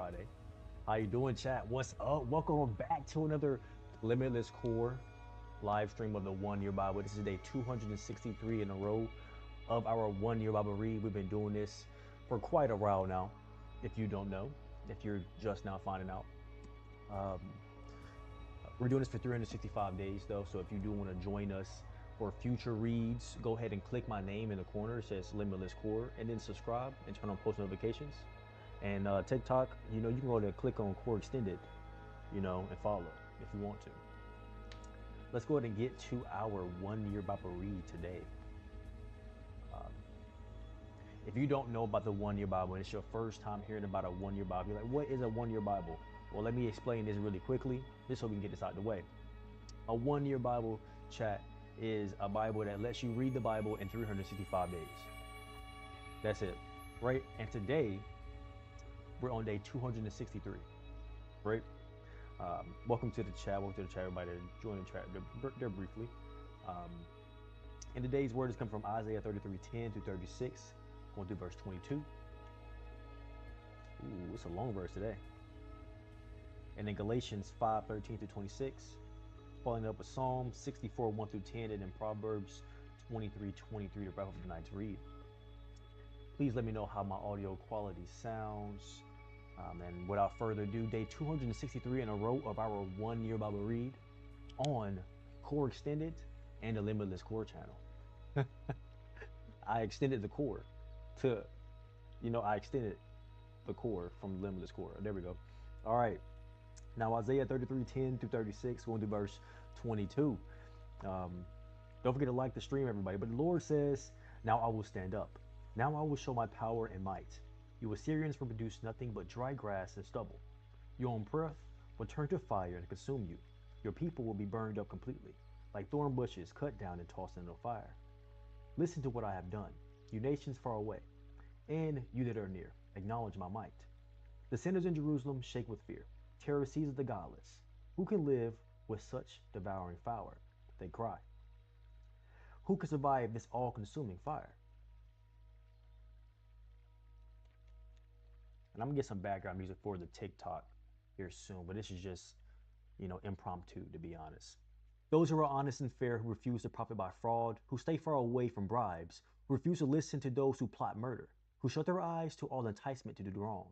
Friday. How you doing, chat? What's up? Welcome back to another Limitless Core live stream of the 1 Year Bible. This is day 263 in a row of our 1 Year Bible read. We've been doing this for quite a while now. If you don't know, if you're just now finding out, um, we're doing this for 365 days though. So if you do want to join us for future reads, go ahead and click my name in the corner. It says Limitless Core, and then subscribe and turn on post notifications. And TikTok, you can go to click on Core Extended, and follow if you want to. Let's go ahead and get to our 1 Year Bible read today. If you don't know about the 1 Year Bible and it's your first time hearing about a 1 Year Bible, you're like, what is a 1 Year Bible? Well, let me explain this really quickly, just so we can get this out of the way. A 1 Year Bible, chat, is a Bible that lets you read the Bible in 365 days. That's it, right? And today, we're on day 263, right? Welcome to the chat. Welcome to the chat, everybody that joined the chat there briefly. And today's word is coming from Isaiah 33:10 through 36, going through verse 22. Ooh, it's a long verse today. And then Galatians 5:13 through 26, following up with Psalm 64, 1 through 10, and then Proverbs 23:23 to wrap up tonight's read. Please let me know how my audio quality sounds. And without further ado, day 263 in a row of our 1 Year Bible read on Core Extended and the Limitless Core channel. I extended the core to, I extended the core from Limitless Core. There we go. All right. Now, Isaiah 33:10 through 36, going to verse 22. Don't forget to like the stream, everybody. But the Lord says, now I will stand up. Now I will show my power and might. You Assyrians will produce nothing but dry grass and stubble. Your own breath will turn to fire and consume you. Your people will be burned up completely, like thorn bushes cut down and tossed into fire. Listen to what I have done, you nations far away, and you that are near, acknowledge my might. The sinners in Jerusalem shake with fear. Terror seizes the godless. Who can live with such devouring fire? They cry. Who can survive this all-consuming fire? And I'm gonna get some background music for the TikTok here soon, but this is just, impromptu, to be honest. Those who are honest and fair, who refuse to profit by fraud, who stay far away from bribes, who refuse to listen to those who plot murder, who shut their eyes to all enticement to do wrong.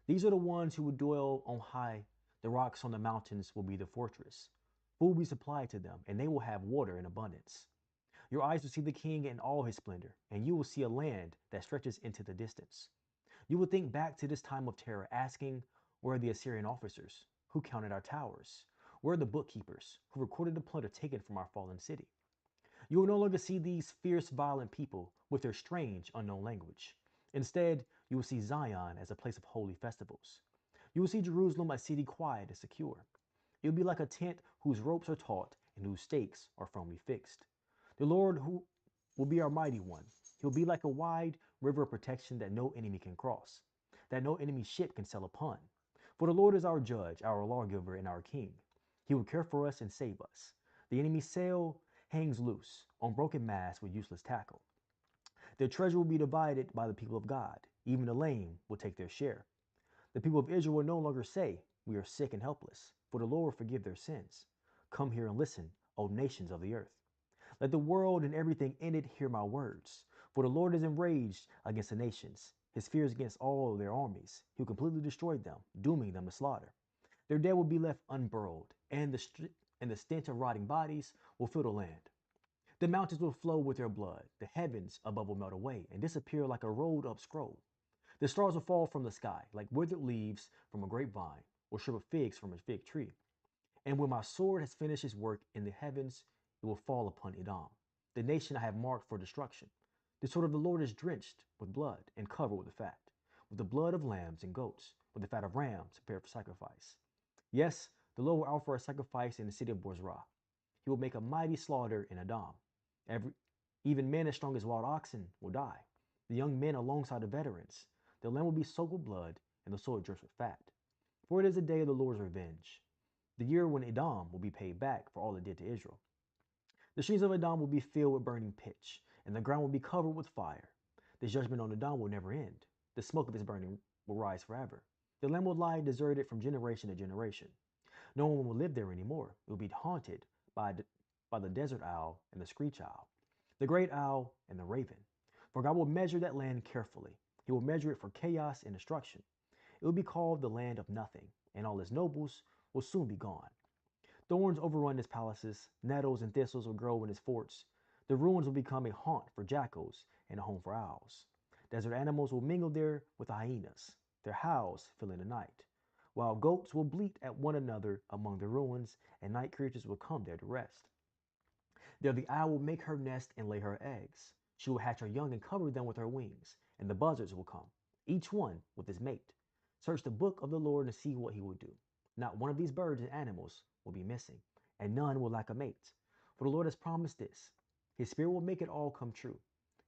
These are the ones who will dwell on high. The rocks on the mountains will be the fortress. Food will be supplied to them, and they will have water in abundance. Your eyes will see the king in all his splendor, and you will see a land that stretches into the distance. You will think back to this time of terror, asking, where are the Assyrian officers who counted our towers? Where are the bookkeepers who recorded the plunder taken from our fallen city? You will no longer see these fierce, violent people with their strange, unknown language. Instead, you will see Zion as a place of holy festivals. You will see Jerusalem a city quiet and secure. It will be like a tent whose ropes are taut and whose stakes are firmly fixed. The Lord who will be our mighty one. He'll be like a wide river of protection that no enemy can cross, that no enemy ship can sail upon. For the Lord is our judge, our lawgiver, and our king. He will care for us and save us. The enemy's sail hangs loose on broken masts with useless tackle. Their treasure will be divided by the people of God. Even the lame will take their share. The people of Israel will no longer say, we are sick and helpless, for the Lord will forgive their sins. Come here and listen, O nations of the earth. Let the world and everything in it hear my words. For the Lord is enraged against the nations. His fear is against all of their armies. He will completely destroy them, dooming them to slaughter. Their dead will be left unburied, and the stench of rotting bodies will fill the land. The mountains will flow with their blood. The heavens above will melt away and disappear like a rolled up scroll. The stars will fall from the sky like withered leaves from a grapevine or strip of figs from a fig tree. And when my sword has finished its work in the heavens, it will fall upon Edom, the nation I have marked for destruction. The sword of the Lord is drenched with blood and covered with the fat, with the blood of lambs and goats, with the fat of rams prepared for sacrifice. Yes, the Lord will offer a sacrifice in the city of Bozrah. He will make a mighty slaughter in Edom. Even men as strong as wild oxen will die, the young men alongside the veterans. The land will be soaked with blood, and the soil drips with fat. For it is the day of the Lord's revenge, the year when Edom will be paid back for all it did to Israel. The streets of Edom will be filled with burning pitch, and the ground will be covered with fire. The judgment on Edom will never end. The smoke of his burning will rise forever. The land will lie deserted from generation to generation. No one will live there anymore. It will be haunted by the desert owl and the screech owl, the great owl and the raven. For God will measure that land carefully. He will measure it for chaos and destruction. It will be called the land of nothing, and all its nobles will soon be gone. Thorns overrun its palaces, nettles and thistles will grow in its forts. The ruins will become a haunt for jackals and a home for owls. Desert animals will mingle there with the hyenas, their howls filling the night. Wild goats will bleat at one another among the ruins, and night creatures will come there to rest. There the owl will make her nest and lay her eggs. She will hatch her young and cover them with her wings, and the buzzards will come, each one with his mate. Search the book of the Lord and see what he will do. Not one of these birds and animals will be missing, and none will lack a mate. For the Lord has promised this. His spirit will make it all come true.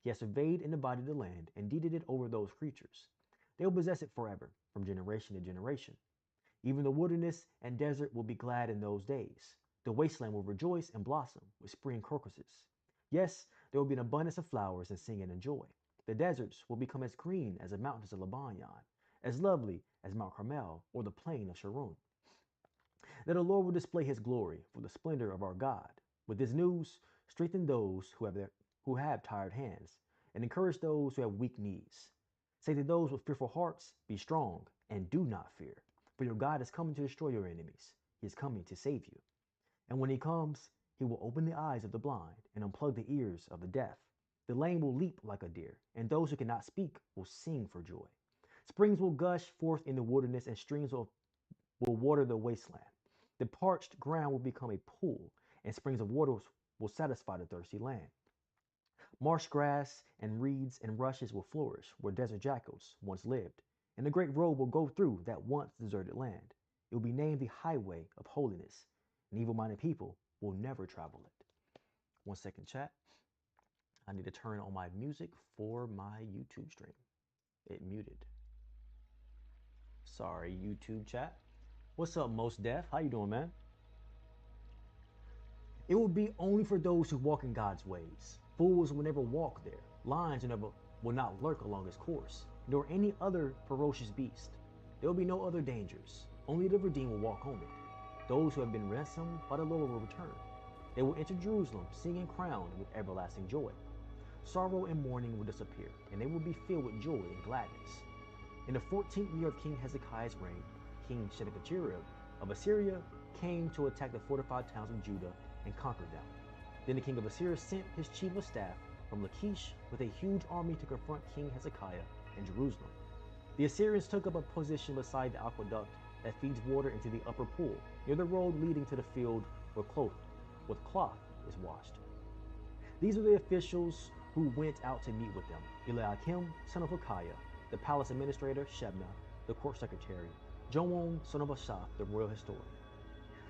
He has surveyed and divided the land and deeded it over those creatures. They will possess it forever, from generation to generation. Even the wilderness and desert will be glad in those days. The wasteland will rejoice and blossom with spring crocuses. Yes, there will be an abundance of flowers and singing and joy. The deserts will become as green as the mountains of Lebanon, as lovely as Mount Carmel or the plain of Sharon. That the Lord will display his glory for the splendor of our God. With this news, strengthen those who have tired hands, and encourage those who have weak knees. Say to those with fearful hearts, be strong, and do not fear, for your God is coming to destroy your enemies. He is coming to save you. And when he comes, he will open the eyes of the blind and unplug the ears of the deaf. The lame will leap like a deer, and those who cannot speak will sing for joy. Springs will gush forth in the wilderness, and streams will water the wasteland. The parched ground will become a pool, and springs of water will satisfy the thirsty land. Marsh grass and reeds and rushes will flourish where desert jackals once lived, and a great road will go through that once deserted land. It will be named the highway of holiness, and evil-minded people will never travel it. 1 second, chat. I need to turn on my music for my YouTube stream. It muted. Sorry, YouTube chat. What's up, Most Def? How you doing, man? It will be only for those who walk in God's ways. Fools will never walk there. Lions will not lurk along its course, nor any other ferocious beast. There will be no other dangers. Only the redeemed will walk home it. Those who have been ransomed by the Lord will return. They will enter Jerusalem, singing crowned with everlasting joy. Sorrow and mourning will disappear, and they will be filled with joy and gladness. In the 14th year of King Hezekiah's reign, King Sennacherib of Assyria came to attack the fortified towns of Judah and conquered them. Then the king of Assyria sent his chief of staff from Lachish with a huge army to confront King Hezekiah in Jerusalem. The Assyrians took up a position beside the aqueduct that feeds water into the upper pool, near the road leading to the field where cloth is washed. These are the officials who went out to meet with them: Eliakim, son of Hilkiah, the palace administrator Shebna, the court secretary, Joam, son of Asaph, the royal historian.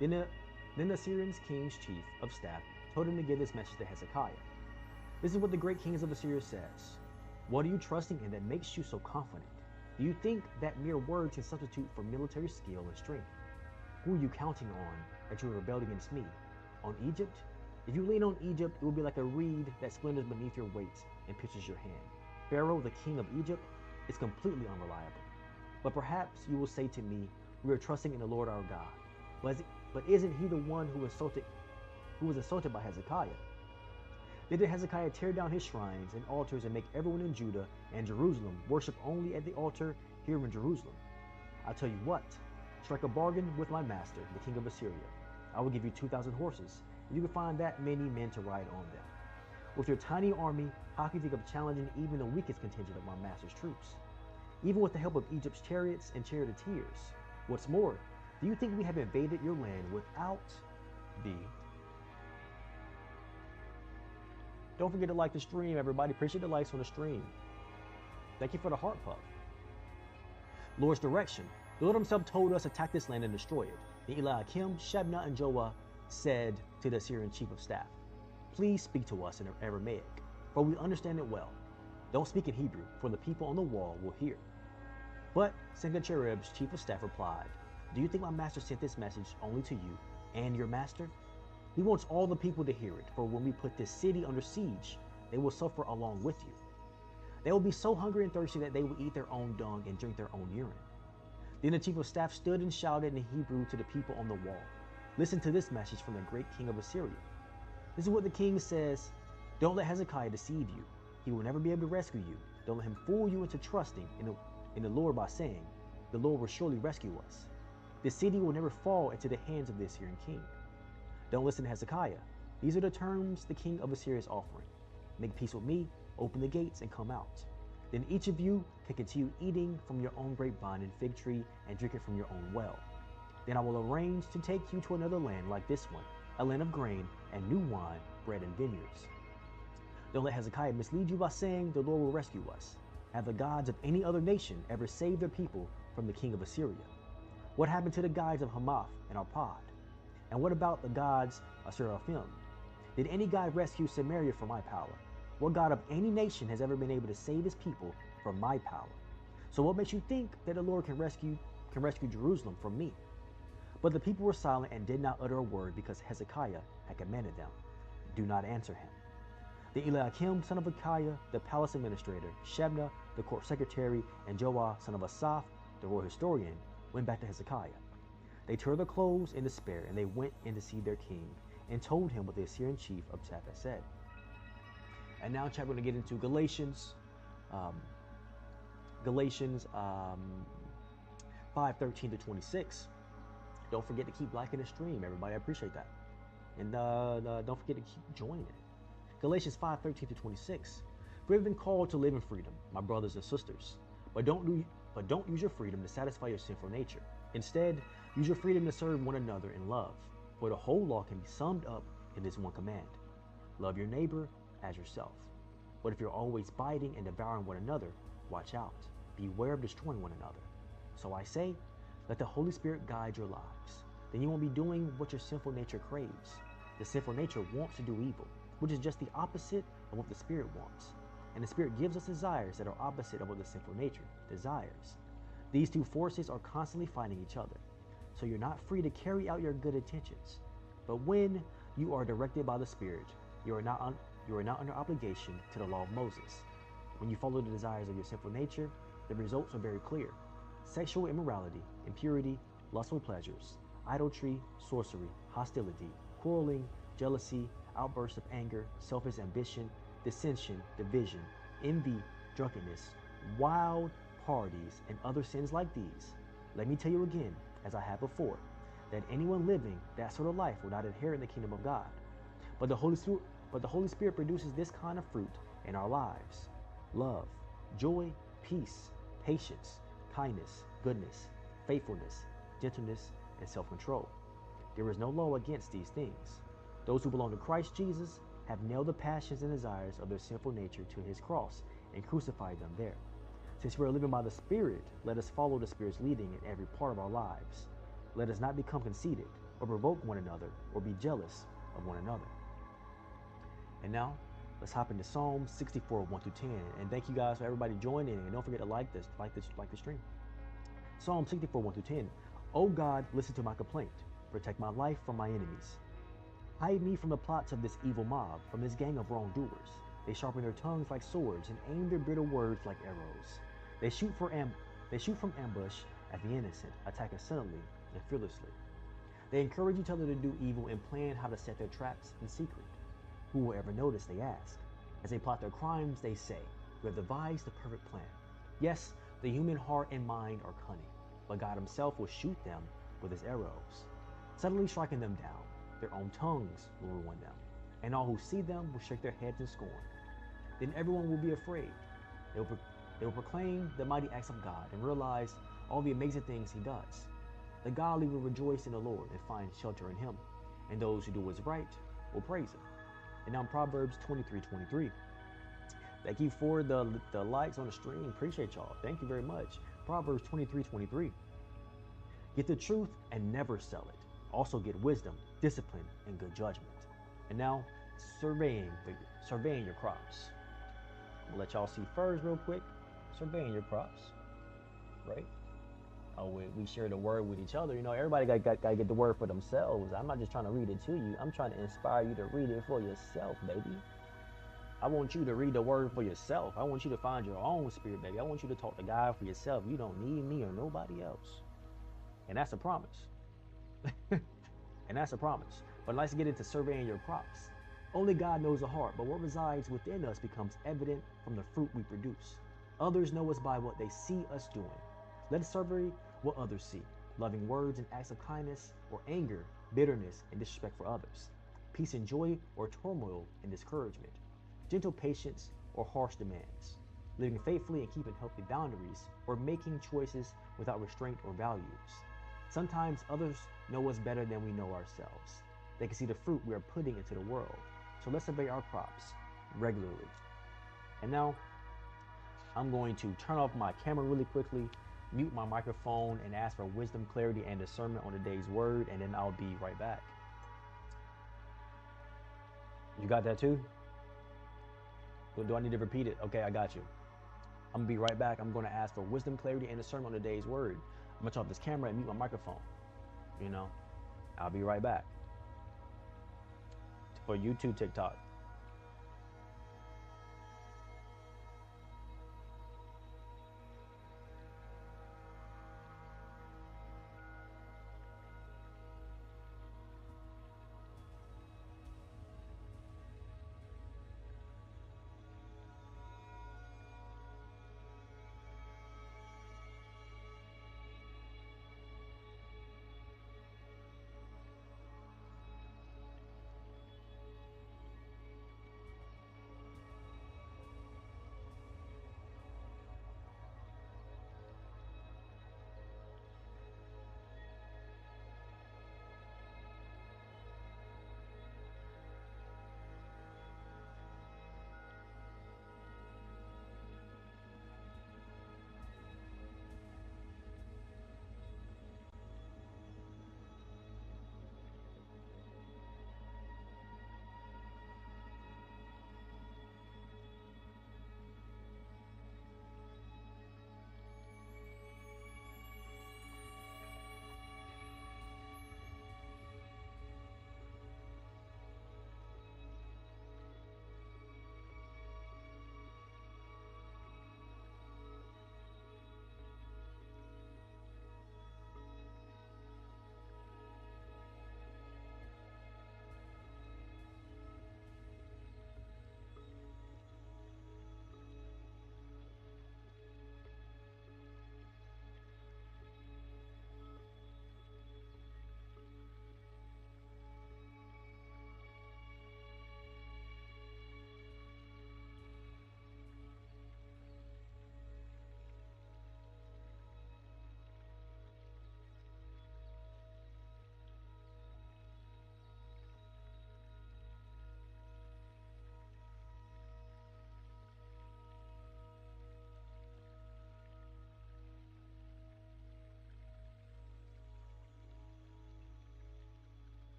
Then the Assyrian king's chief of staff told him to give this message to Hezekiah. This is what the great king of Assyria says. What are you trusting in that makes you so confident? Do you think that mere words can substitute for military skill and strength? Who are you counting on that you have rebelled against me? On Egypt? If you lean on Egypt, it will be like a reed that splinters beneath your weight and pinches your hand. Pharaoh, the king of Egypt, is completely unreliable. But perhaps you will say to me, we are trusting in the Lord our God. But isn't he the one who was insulted by Hezekiah? Did Hezekiah tear down his shrines and altars and make everyone in Judah and Jerusalem worship only at the altar here in Jerusalem? I'll tell you what, strike a bargain with my master, the king of Assyria. I will give you 2,000 horses, and you can find that many men to ride on them. With your tiny army, how can you think of challenging even the weakest contingent of my master's troops? Even with the help of Egypt's chariots and charioteers. What's more, do you think we have invaded your land without thee? Don't forget to like the stream, everybody. Appreciate the likes on the stream. Thank you for the heart puff. Lord's direction. The Lord himself told us to attack this land and destroy it. Then Eliakim, Shebna, and Joah said to the Assyrian chief of staff, please speak to us in Aramaic, for we understand it well. Don't speak in Hebrew, for the people on the wall will hear. But Sennacherib's chief of staff replied, do you think my master sent this message only to you and your master? He wants all the people to hear it, for when we put this city under siege, they will suffer along with you. They will be so hungry and thirsty that they will eat their own dung and drink their own urine. Then the chief of staff stood and shouted in Hebrew to the people on the wall. Listen to this message from the great king of Assyria. This is what the king says. Don't let Hezekiah deceive you. He will never be able to rescue you. Don't let him fool you into trusting in the Lord by saying, the Lord will surely rescue us. The city will never fall into the hands of the Assyrian king. Don't listen to Hezekiah. These are the terms the king of Assyria is offering. Make peace with me, open the gates, and come out. Then each of you can continue eating from your own grapevine and fig tree and drinking from your own well. Then I will arrange to take you to another land like this one, a land of grain and new wine, bread and vineyards. Don't let Hezekiah mislead you by saying the Lord will rescue us. Have the gods of any other nation ever saved their people from the king of Assyria? What happened to the gods of Hamath and Arpad? And what about the gods of Seraphim? Did any god rescue Samaria from my power? What god of any nation has ever been able to save his people from my power? So what makes you think that the Lord can rescue Jerusalem from me? But the people were silent and did not utter a word because Hezekiah had commanded them. Do not answer him. The Eliakim, son of Hilkiah, the palace administrator, Shebna, the court secretary, and Joah, son of Asaph, the royal historian, went back to Hezekiah. They tore their clothes in despair, and they went in to see their king, and told him what the Assyrian chief of staff had said. And now, we're going to get into Galatians 5:13 to 26. Don't forget to keep liking the stream, everybody. I appreciate that. And don't forget to keep joining it. Galatians 5:13 to 26. For we have been called to live in freedom, my brothers and sisters. But don't use your freedom to satisfy your sinful nature. Instead, use your freedom to serve one another in love. For the whole law can be summed up in this one command. Love your neighbor as yourself. But if you're always biting and devouring one another, watch out. Beware of destroying one another. So I say, let the Holy Spirit guide your lives. Then you won't be doing what your sinful nature craves. The sinful nature wants to do evil, which is just the opposite of what the Spirit wants. And the Spirit gives us desires that are opposite of what the sinful nature desires. These two forces are constantly fighting each other. So you're not free to carry out your good intentions. But when you are directed by the Spirit, you are not under obligation to the law of Moses. When you follow the desires of your sinful nature, the results are very clear. Sexual immorality, impurity, lustful pleasures, idolatry, sorcery, hostility, quarreling, jealousy, outbursts of anger, selfish ambition, dissension, division, envy, drunkenness, wild parties, and other sins like these. Let me tell you again, as I have before, that anyone living that sort of life will not inherit the kingdom of God. But the Holy Spirit produces this kind of fruit in our lives: love, joy, peace, patience, kindness, goodness, faithfulness, gentleness, and self-control. There is no law against these things. Those who belong to Christ Jesus have nailed the passions and desires of their sinful nature to his cross and crucified them there. Since we are living by the Spirit, let us follow the Spirit's leading in every part of our lives. Let us not become conceited or provoke one another or be jealous of one another. And now, let's hop into Psalm 64, 1 through 10. And thank you guys for everybody joining. And don't forget to like the stream. Psalm 64, 1 through 10. O God, listen to my complaint. Protect my life from my enemies. Hide me from the plots of this evil mob, from this gang of wrongdoers. They sharpen their tongues like swords and aim their bitter words like arrows. They shoot from ambush at the innocent, attacking suddenly and fearlessly. They encourage each other to do evil and plan how to set their traps in secret. Who will ever notice, they ask. As they plot their crimes, they say, we have devised the perfect plan. Yes, the human heart and mind are cunning, but God himself will shoot them with his arrows. Suddenly striking them down, their own tongues will ruin them, and all who see them will shake their heads in scorn. Then everyone will be afraid. They will proclaim the mighty acts of God and realize all the amazing things he does. The godly will rejoice in the Lord and find shelter in him, and those who do what is right will praise him. And now Proverbs 23:23. Thank you for the likes on the stream. Appreciate y'all. Thank you very much. Proverbs 23:23. Get the truth and never sell it. Also get wisdom, discipline, and good judgment. And now surveying your crops. I'll let y'all see first real quick. Surveying your crops, right? Oh, we share the word with each other. You know, everybody got to get the word for themselves. I'm not just trying to read it to you. I'm trying to inspire you to read it for yourself, baby. I want you to read the word for yourself. I want you to find your own spirit, baby. I want you to talk to God for yourself. You don't need me or nobody else. And that's a promise. And that's a promise. But let's get into surveying your crops. Only God knows the heart, but what resides within us becomes evident from the fruit we produce. Others know us by what they see us doing. Let us survey what others see: loving words and acts of kindness, or anger, bitterness, and disrespect for others, peace and joy, or turmoil and discouragement, gentle patience, or harsh demands, living faithfully and keeping healthy boundaries, or making choices without restraint or values. Sometimes others know us better than we know ourselves. They can see the fruit we are putting into the world. So let's survey our crops regularly. And now I'm going to turn off my camera really quickly, mute my microphone, and ask for wisdom, clarity, and discernment on today's word, and then I'll be right back. You got that too? Do I need to repeat it? Okay, I got you. I'm gonna be right back. I'm gonna ask for wisdom, clarity, and discernment on today's word. I'm gonna turn off this camera and mute my microphone. You know, I'll be right back. For YouTube, TikTok.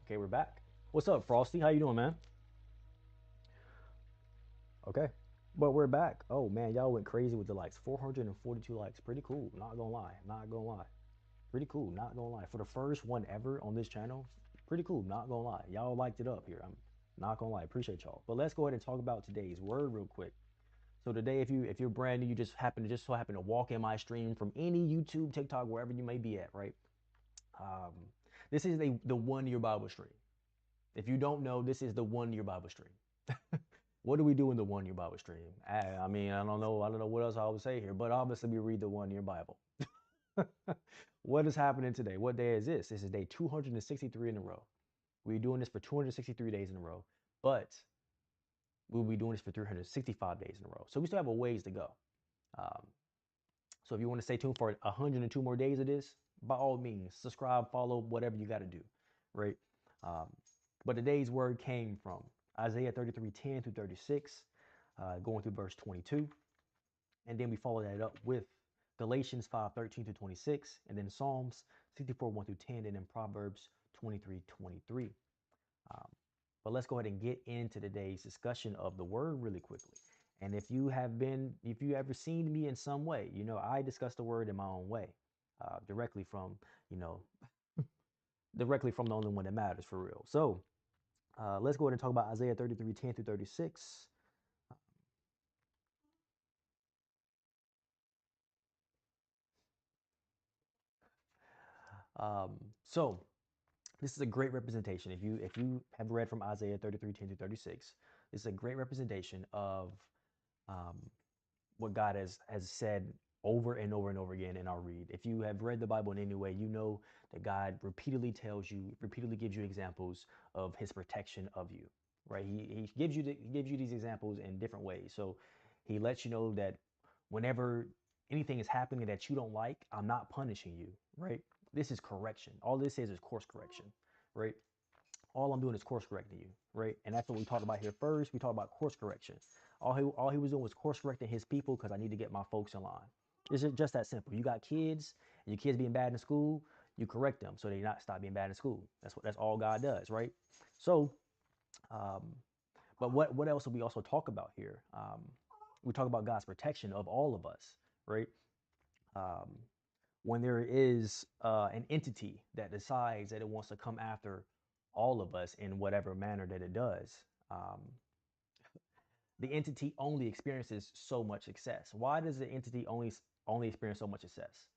Okay, we're back. What's up, Frosty? How you doing, man? Okay. But we're back. Oh man, y'all went crazy with the likes. 442 likes. Pretty cool. Not gonna lie. Not gonna lie. Pretty cool. Not gonna lie. For the first one ever on this channel, pretty cool. Not gonna lie. Y'all liked it up here. I'm not gonna lie. Appreciate y'all. But let's go ahead and talk about today's word real quick. So today, if you're brand new, you just so happen to walk in my stream from any YouTube, TikTok, wherever you may be at, right? Um, this is the 1 year Bible stream. If you don't know, this is the 1 year Bible stream. What do we do in the 1 year Bible stream? I mean, I don't know. I don't know what else I would say here, but obviously we read the 1 year Bible. What is happening today? What day is this? This is day 263 in a row. We're doing this for 263 days in a row, but we'll be doing this for 365 days in a row. So we still have a ways to go. Um, so if you want to stay tuned for 102 more days of this, by all means, subscribe, follow, whatever you got to do, right? Um, but today's word came from Isaiah 33:10 through 36, going through verse 22. And then we follow that up with Galatians 5:13 through 26, and then Psalms 64, 1 through 10, and then Proverbs 23:23. Um, but let's go ahead and get into today's discussion of the word really quickly. And if you ever seen me in some way, you know I discuss the word in my own way. directly from, you know, directly from the only one that matters for real. So let's go ahead and talk about Isaiah 33:10 through 36. Um, so this is a great representation. If you have read from Isaiah 33:10 through 36, this is a great representation of um, what God has said over and over and over again in our read. If you have read the Bible in any way, you know that God repeatedly tells you, repeatedly gives you examples of His protection of you. Right? He gives you he gives you these examples in different ways. So He lets you know that whenever anything is happening that you don't like, I'm not punishing you. Right? This is correction. All this is course correction. Right? All I'm doing is course correcting you, right? And that's what we talked about here first. We talked about course correction. All he was doing was course correcting his people because I need to get my folks in line. It's just that simple. You got kids, and your kids being bad in school, you correct them so they not stop being bad in school. That's all God does, right? So, um, but what else do we also talk about here? We talk about God's protection of all of us, right? Um, when there is an entity that decides that it wants to come after all of us in whatever manner that it does, um, the entity only experiences so much success. Why does the entity only experience so much success?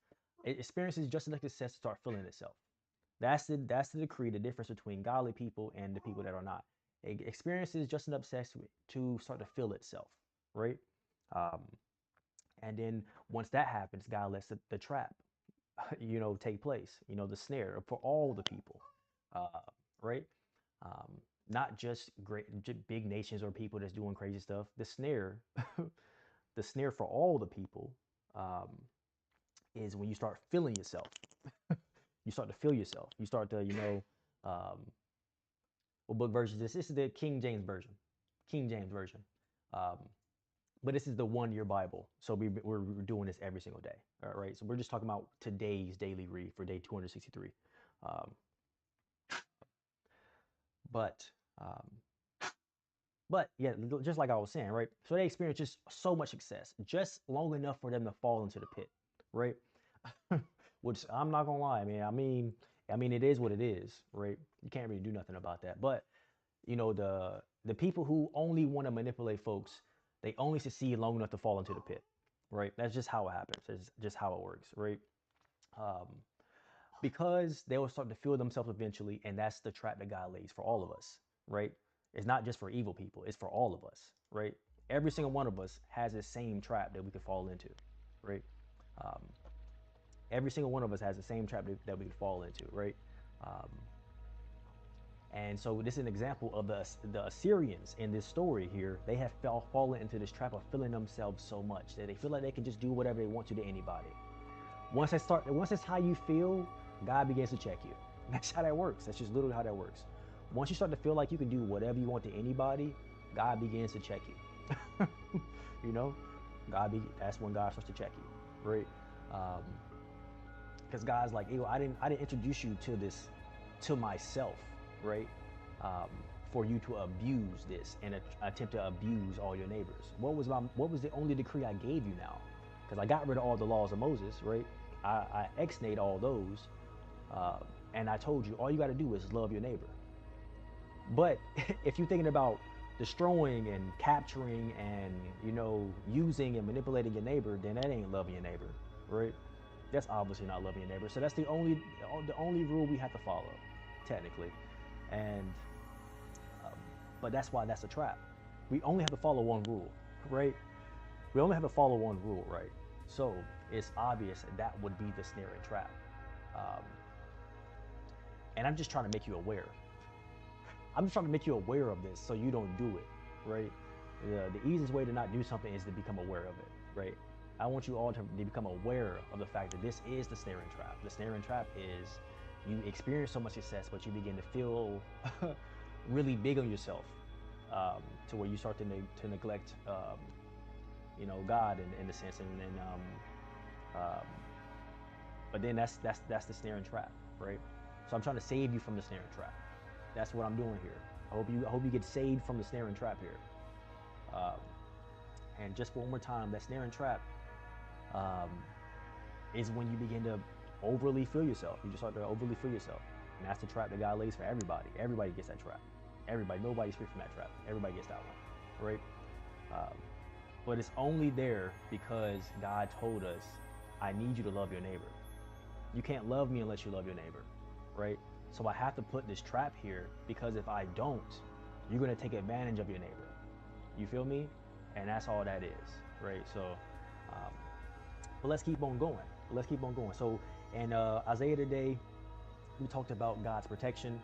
It experiences just enough success to start feeling itself. That's the decree, the difference between godly people and the people that are not. It experiences just enough success to start to feel itself, right? Um, and then once that happens, God lets the trap take place, the snare for all the people, uh, right? Um, Not just big nations or people that's doing crazy stuff. The snare, the snare for all the people, um, is when you start feeling yourself. You start to feel yourself. You start to, um, what book version is this? This is the King James version. King James version. Um, but this is the 1 year Bible. So we're doing this every single day. All right. So we're just talking about today's daily read for day 263. Um, but, um, but yeah, just like I was saying, right? So they experience just so much success, just long enough for them to fall into the pit, right? Which I'm not gonna lie, man. I mean, it is what it is, right? You can't really do nothing about that. But the people who only want to manipulate folks, they only succeed long enough to fall into the pit, right? That's just how it happens. It's just how it works, right? Um, because they will start to feel themselves eventually, and that's the trap that God lays for all of us, right? It's not just for evil people; it's for all of us, right? Every single one of us has the same trap that we could fall into, right? Um, every single one of us has the same trap that we could fall into, right? Um, And so this is an example of the Assyrians in this story here. They have fallen into this trap of feeling themselves so much that they feel like they can just do whatever they want to anybody. Once it's how you feel, God begins to check you. That's how that works. That's just literally how that works. Once you start to feel like you can do whatever you want to anybody, God begins to check you. you know, that's when God starts to check you, right? Because God's like, "Ew, I didn't introduce you to this, to myself, right? Um, for you to abuse this and attempt to abuse all your neighbors. What was the only decree I gave you now? Because I got rid of all the laws of Moses, right? I exnayed all those, uh, and I told you all you got to do is love your neighbor. But if you're thinking about destroying and capturing and using and manipulating your neighbor, then that ain't loving your neighbor, right? That's obviously not loving your neighbor. So that's the only rule we have to follow, technically, and but that's why that's a trap. We only have to follow one rule, right? We only have to follow one rule, right? So it's obvious that would be the snare and trap. Um, and I'm just trying to make you aware. I'm just trying to make you aware of this so you don't do it, right? The easiest way to not do something is to become aware of it, right? I want you all to become aware of the fact that this is the snare and trap. The snare and trap is you experience so much success, but you begin to feel really big on yourself, to where you start to neglect, God in a sense, um, but then that's the snare and trap, right? So I'm trying to save you from the snare and trap. That's what I'm doing here. I hope you get saved from the snare and trap here. Um, and just one more time, that snare and trap um, is when you begin to overly feel yourself. You just start to overly feel yourself. And that's the trap that God lays for everybody. Everybody gets that trap. Everybody, nobody's free from that trap. Everybody gets that one, right? Um, but it's only there because God told us, I need you to love your neighbor. You can't love me unless you love your neighbor, right? So I have to put this trap here because if I don't, you're going to take advantage of your neighbor. You feel me? And that's all that is, right? So, um, but let's keep on going. Let's keep on going. So in Isaiah today, we talked about God's protection,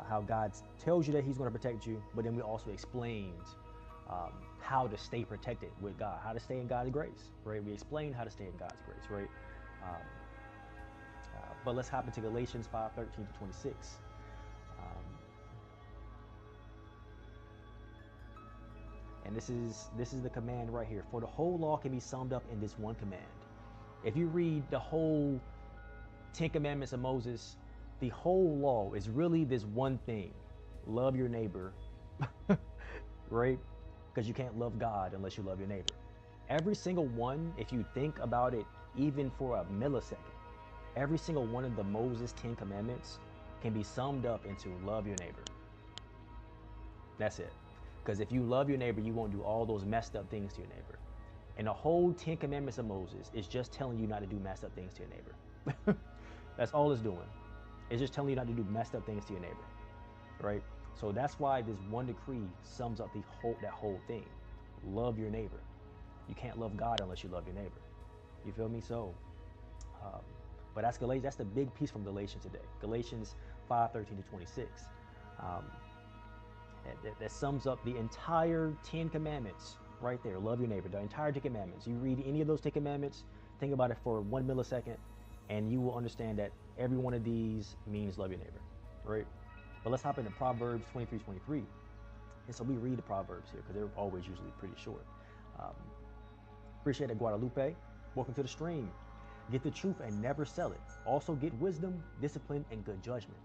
how God tells you that he's going to protect you, but then we also explained how to stay protected with God, how to stay in God's grace, right? We explained how to stay in God's grace, right? Um, but let's hop into Galatians 5:13-26. And this is the command right here. For the whole law can be summed up in this one command. If you read the whole 10 Commandments of Moses, the whole law is really this one thing. Love your neighbor, right? Because you can't love God unless you love your neighbor. Every single one, if you think about it, even for a millisecond, every single one of the Moses 10 Commandments can be summed up into love your neighbor. That's it. Because if you love your neighbor, you won't do all those messed up things to your neighbor. And the whole 10 Commandments of Moses is just telling you not to do messed up things to your neighbor. That's all it's doing. It's just telling you not to do messed up things to your neighbor, right? So that's why this one decree sums up that whole thing. Love your neighbor. You can't love God unless you love your neighbor. You feel me? So, but that's Galatians. That's the big piece from Galatians today. Galatians 5:13-26. That sums up the entire 10 Commandments right there. Love your neighbor. The entire 10 Commandments. You read any of those 10 Commandments, think about it for 1 millisecond, and you will understand that every one of these means love your neighbor, right? But let's hop into Proverbs 23:23. And so we read the Proverbs here because they're always usually pretty short. Appreciate it, Guadalupe. Welcome to the stream. Get the truth and never sell it. Also get wisdom, discipline, and good judgment.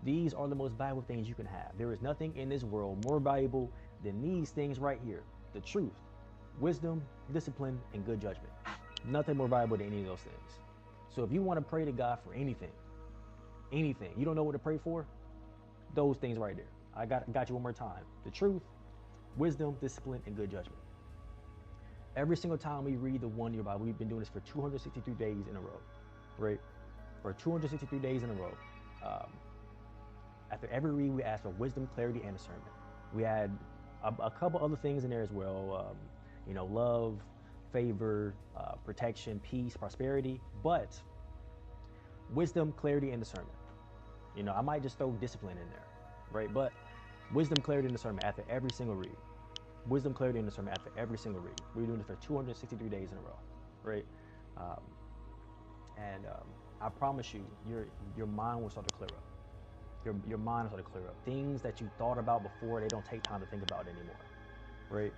These are the most valuable things you can have. There is nothing in this world more valuable than these things right here. The truth, wisdom, discipline, and good judgment. Nothing more valuable than any of those things. So if you want to pray to God for anything, you don't know what to pray for, those things right there. I got you one more time. The truth, wisdom, discipline, and good judgment. Every single time we read the 1 year Bible, we've been doing this for 263 days in a row, right? For 263 days in a row. After every read, we ask for wisdom, clarity, and discernment. We had a couple other things in there as well. Love, favor, protection, peace, prosperity, but wisdom, clarity, and discernment. I might just throw discipline in there, right? But wisdom, clarity, and discernment after every single read. Wisdom, clarity, and discernment after every single read. We're doing it for 263 days in a row, right? I promise you, your mind will start to clear up. Your mind will start to clear up. Things that you thought about before, they don't take time to think about anymore, right?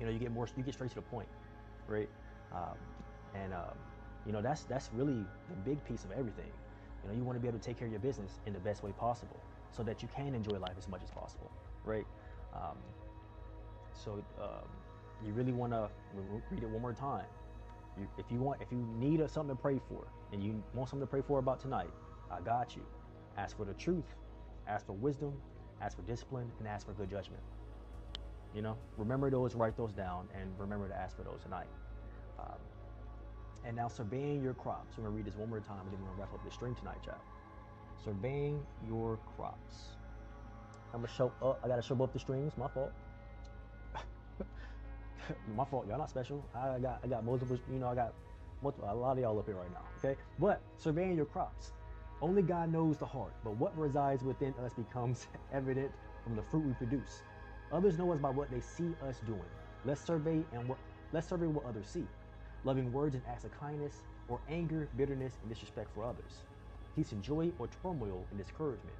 You get straight to the point, right? That's really the big piece of everything. You want to be able to take care of your business in the best way possible so that you can enjoy life as much as possible, right? You really want to read it one more time. If you need something to pray for and you want something to pray for about tonight, I got you. Ask for the truth, ask for wisdom, ask for discipline, and ask for good judgment. Remember those, write those down, and remember to ask for those tonight. And now surveying your crops. I'm going to read this one more time, and then we're going to wrap up the stream tonight, chat. Surveying your crops. I'm going to show up. I got to show up the streams. My fault. My fault. Y'all not special. I got multiple, I got a lot of y'all up here right now, okay? But surveying your crops. Only God knows the heart, but what resides within us becomes evident from the fruit we produce. Others know us by what they see us doing. Let's survey what others see. Loving words and acts of kindness, or anger, bitterness, and disrespect for others. Peace and joy, or turmoil and discouragement.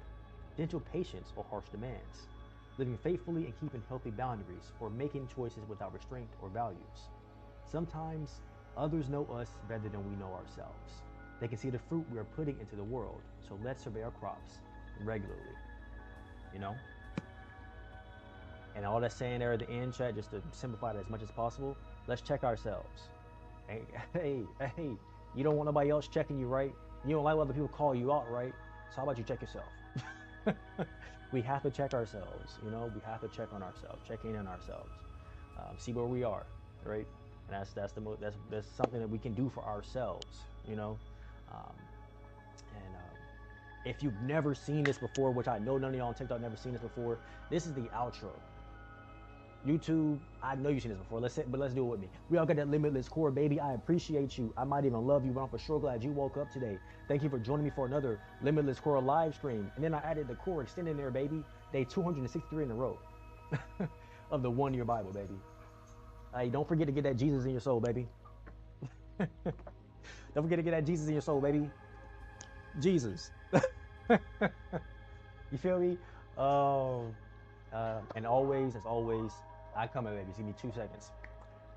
Gentle patience, or harsh demands. Living faithfully and keeping healthy boundaries, or making choices without restraint or values. Sometimes others know us better than we know ourselves. They can see the fruit we are putting into the world, so let's survey our crops regularly. And all that's saying there at the end, chat, just to simplify it as much as possible, let's check ourselves. Hey, You don't want nobody else checking you, right? You don't like when other people call you out, right? So how about you check yourself? We have to check ourselves. You know, we have to check on ourselves, check in on ourselves, see where we are, right? And that's something that we can do for ourselves. You know, um, and if you've never seen this before, which I know none of y'all on TikTok never seen this before, this is the outro. YouTube, I know you've seen this before. Let's do it with me. We all got that limitless core, baby. I appreciate you. I might even love you, but I'm for sure glad you woke up today. Thank you for joining me for another limitless core live stream. And then I added the core extended in there, baby. Day 263 in a row of the 1 year Bible, baby. Hey, don't forget to get that Jesus in your soul, baby. Don't forget to get that Jesus in your soul, baby. Jesus. You feel me? And always, as always, I come in, baby. Give me 2 seconds.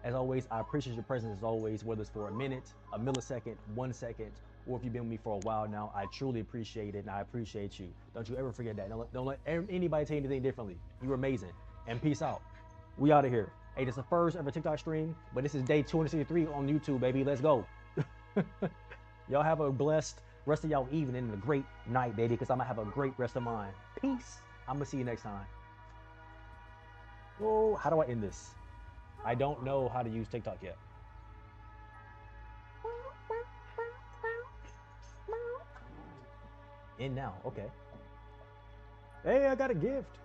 As always, I appreciate your presence as always, whether it's for a minute, a millisecond, 1 second, or if you've been with me for a while now. I truly appreciate it, and I appreciate you. Don't you ever forget that. Don't let anybody tell you anything differently. You're amazing. And peace out. We out of here. Hey, this is the first ever TikTok stream, but this is day 263 on YouTube, baby. Let's go. Y'all have a blessed rest of y'all evening and a great night, baby, because I'm going to have a great rest of mine. Peace. I'm going to see you next time. Oh, how do I end this? I don't know how to use TikTok yet. In now, okay. Hey, I got a gift.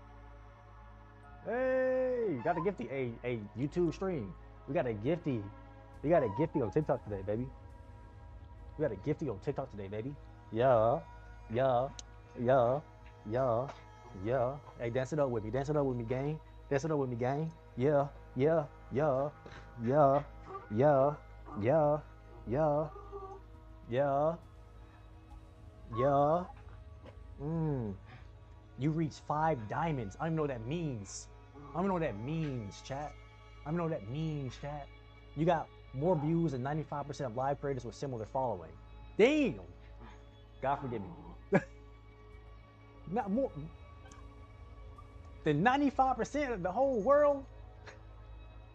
Hey, got a gifty. Hey, YouTube stream. We got a gifty. We got a gifty on TikTok today, baby. We got a gifty on TikTok today, baby. Yeah. Hey, dance it up with me. Dance it up with me, gang. Dance it up with me, gang. Yeah. You reached 5 diamonds. I don't even know what that means. I don't even know what that means, chat. I don't even know what that means, chat. You got more views than 95% of live creators with similar following. Damn. God forgive me. Not more than 95% of the whole world.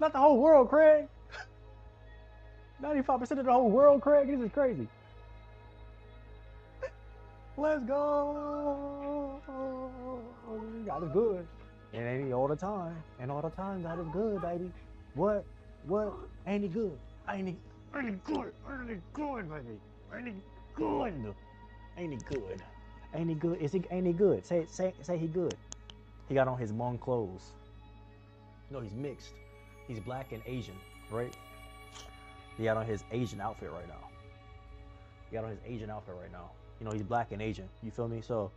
Not the whole world, Craig. 95% of the whole world, Craig. This is crazy. Let's go. God is good. And ain't all the time. And all the time, God is good, baby. What? Ain't he good? Ain't he good? Ain't he good, baby? Ain't he good? Ain't he good? Ain't he good? Ain't he good? Say he good. He got on his Hmong clothes. No, he's mixed. He's black and Asian, right? He got on his Asian outfit right now. He got on his Asian outfit right now. You know, he's black and Asian. You feel me? So.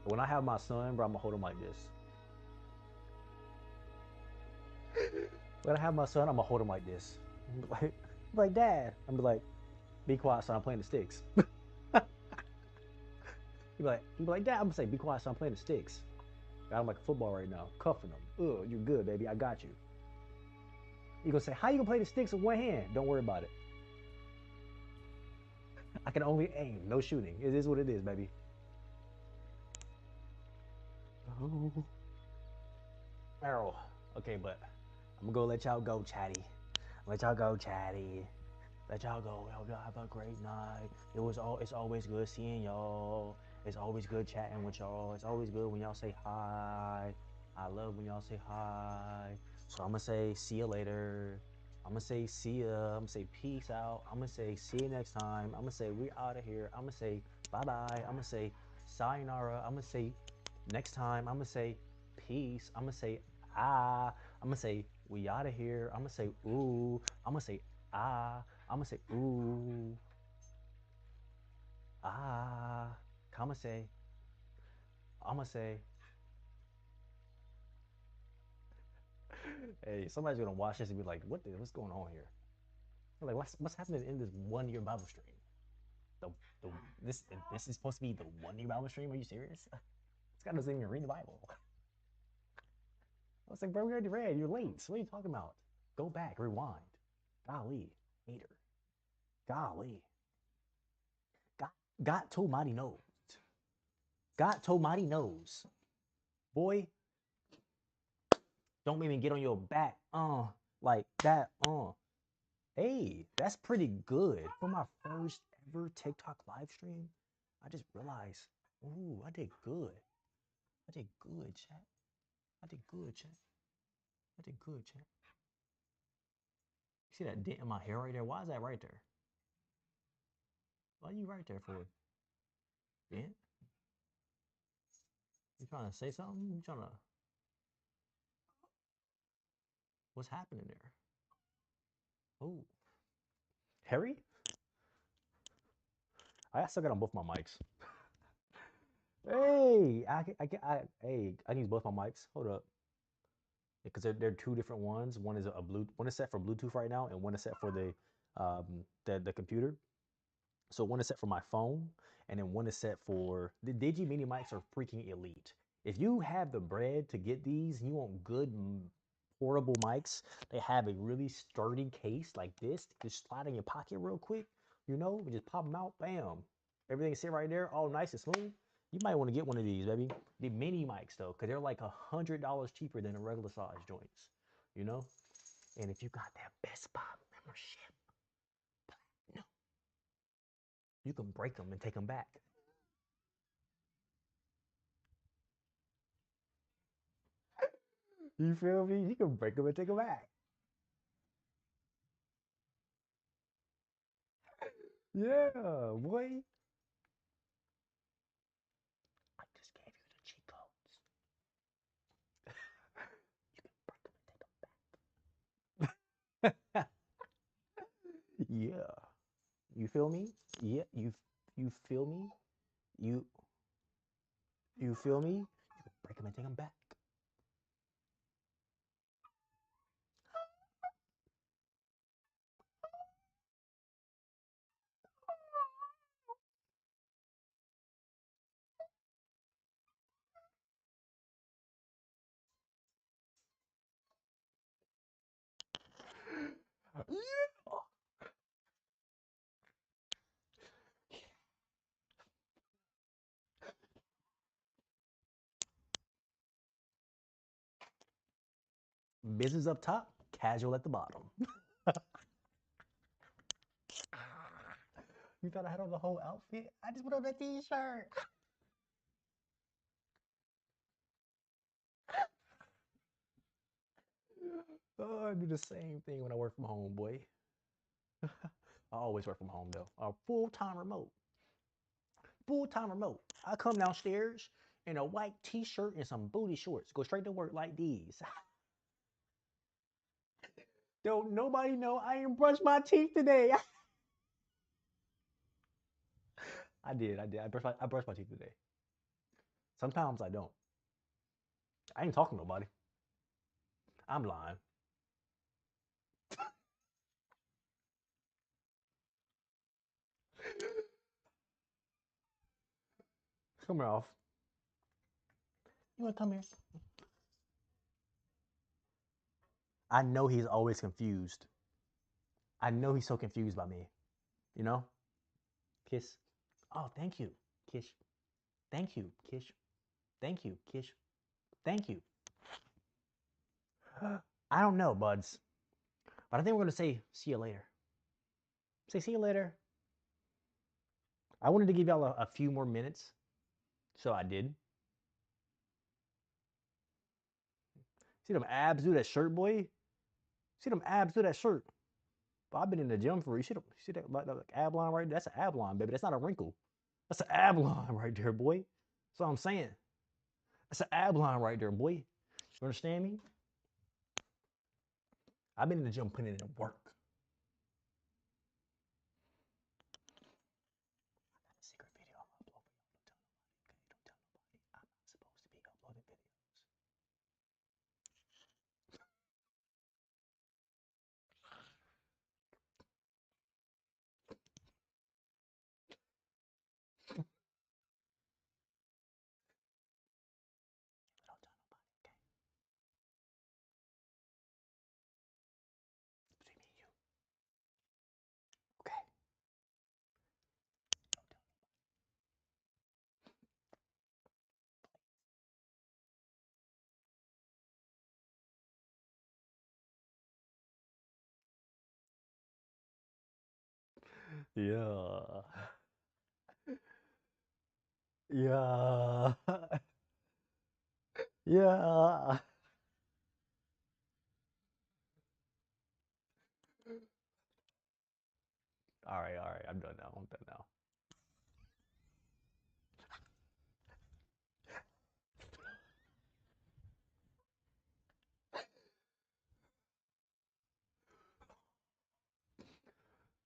When I have my son, bro, I'm gonna hold him like this. When I have my son, I'm gonna hold him like this. Like, Dad. I'm like, be quiet, son. I'm playing the sticks. He'd be like, Dad. I'm gonna say, be quiet, son. I'm playing the sticks. Got him like a football right now, cuffing him. Ugh, you're good, baby. I got you. You gonna say, how you gonna play the sticks with one hand? Don't worry about it. I can only aim, no shooting. It is what it is, baby. Oh. Errol. Okay, but I'm gonna go let y'all go, chatty. Let y'all go, chatty. Let y'all go. Y'all have a great night. It's always good seeing y'all. It's always good chatting with y'all. It's always good when y'all say hi. I love when y'all say hi. So I'm gonna say see you later. I'm gonna say see ya. I'm gonna say peace out. I'm gonna say see you next time. I'm gonna say we out of here. I'm gonna say bye bye. I'm gonna say sayonara. I'm gonna say next time. I'm gonna say peace. I'm gonna say ah. I'm gonna say we out of here. I'm gonna say ooh. I'm gonna say ah. I'm gonna say ooh. Ah. I'm gonna say. I'm gonna say. Hey, somebody's gonna watch this and be like, what's going on here? Like, what's happening in this 1 year Bible stream? The this is supposed to be the 1 year Bible stream? Are you serious? This guy doesn't even read the Bible. I was like, bro, we already read. You're late. What are you talking about? Go back, rewind. Golly, hater. Golly. God told mighty knows. God told mighty knows. Boy, Don't make me get on your back. Like that. Hey, that's pretty good. For my first ever TikTok live stream, I just realized, ooh, I did good. I did good, chat. I did good, chat. I did good, chat. See that dent in my hair right there? Why is that right there? Why are you right there for? Dent? You trying to say something? You trying to? What's happening there? Oh, Harry? I still got on both my mics. Hey, hey, I can use both my mics. Hold up, because they're two different ones. One is a blue, one is set for Bluetooth right now, and one is set for the computer. So one is set for my phone, and then one is set for the Digi Mini mics are freaking elite. If you have the bread to get these, and you want good portable mics, they have a really sturdy case like this. Just slide in your pocket real quick, just pop them out, bam. Everything sit right there, all nice and smooth. You might want to get one of these, baby. The mini mics though, because they're like $100 cheaper than the regular size joints, you know. And if you got that Best Buy membership, no, you can break them and take them back. You feel me? You can break them and take them back. Yeah, boy. I just gave you the cheat codes. You can break them and take them. Yeah. You feel me? Yeah. You feel me? You you feel me? You can break them and take them back. Yeah. Business up top, casual at the bottom. You thought I had on the whole outfit? I just put on that t-shirt. Oh, I do the same thing when I work from home, boy. I always work from home though. A full-time remote. Full-time remote. I come downstairs in a white t-shirt and some booty shorts. Go straight to work like these. Don't nobody know I ain't brushed my teeth today. I did. I brushed my teeth today. Sometimes I don't. I ain't talking to nobody. I'm lying. Come here, off. You wanna come here? I know he's always confused. I know he's so confused by me. You know? Kiss. Oh, thank you. Kiss. Thank you. Kiss. Thank you. Kiss. Thank you. I don't know, buds. But I think we're gonna say see you later. Say see you later. I wanted to give y'all a few more minutes. So I did. See them abs do that shirt, boy? See them abs do that shirt? But I've been in the gym for you. See that like ab line right there? That's an ab line, baby. That's not a wrinkle. That's an ab line right there, boy. That's what I'm saying. That's an ab line right there, boy. You understand me? I've been in the gym putting in work. I got a secret video I'm uploading. Don't tell nobody. Okay? Don't tell nobody. I'm not supposed to be uploading videos. Don't tell nobody, okay? Between me and you. Yeah. Yeah. Yeah. All right. I'm done now. I'm done now.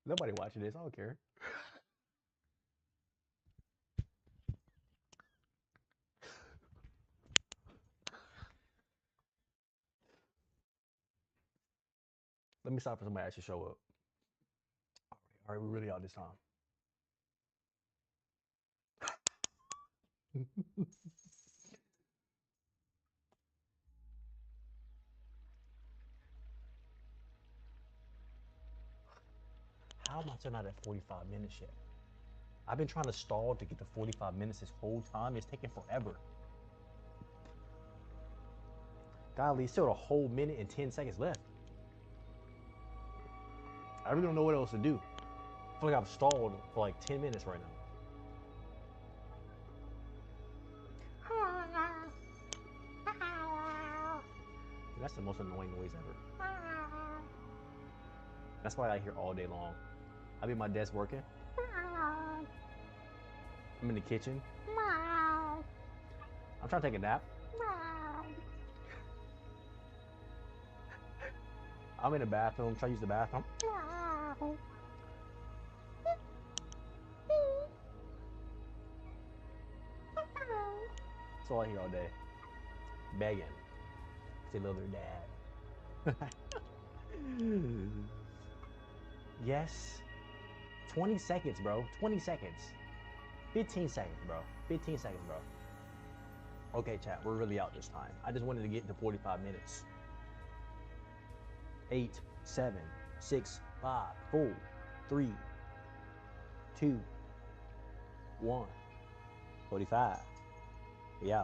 Nobody watching this. I don't care. Let me stop for somebody to actually show up. All right, we're really out this time. How am I still not at 45 minutes yet? I've been trying to stall to get to 45 minutes this whole time. It's taking forever. Golly, still a whole minute and 10 seconds left. I really don't know what else to do. I feel like I've stalled for like 10 minutes right now. That's the most annoying noise ever. That's why I hear all day long. I be at my desk working. I'm in the kitchen. I'm trying to take a nap. I'm in the bathroom, trying to use the bathroom. That's all I hear all day. Begging. Say love their dad. Yes. 20 seconds, bro. 20 seconds. 15 seconds, bro. 15 seconds, bro. Okay, chat, we're really out this time. I just wanted to get into 45 minutes. 8, 7, 6, 5, 4, 3, 2, 1. 45. Yeah.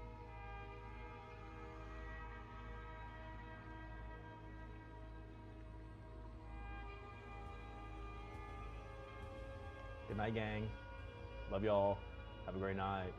Good night, gang. Love y'all. Have a great night.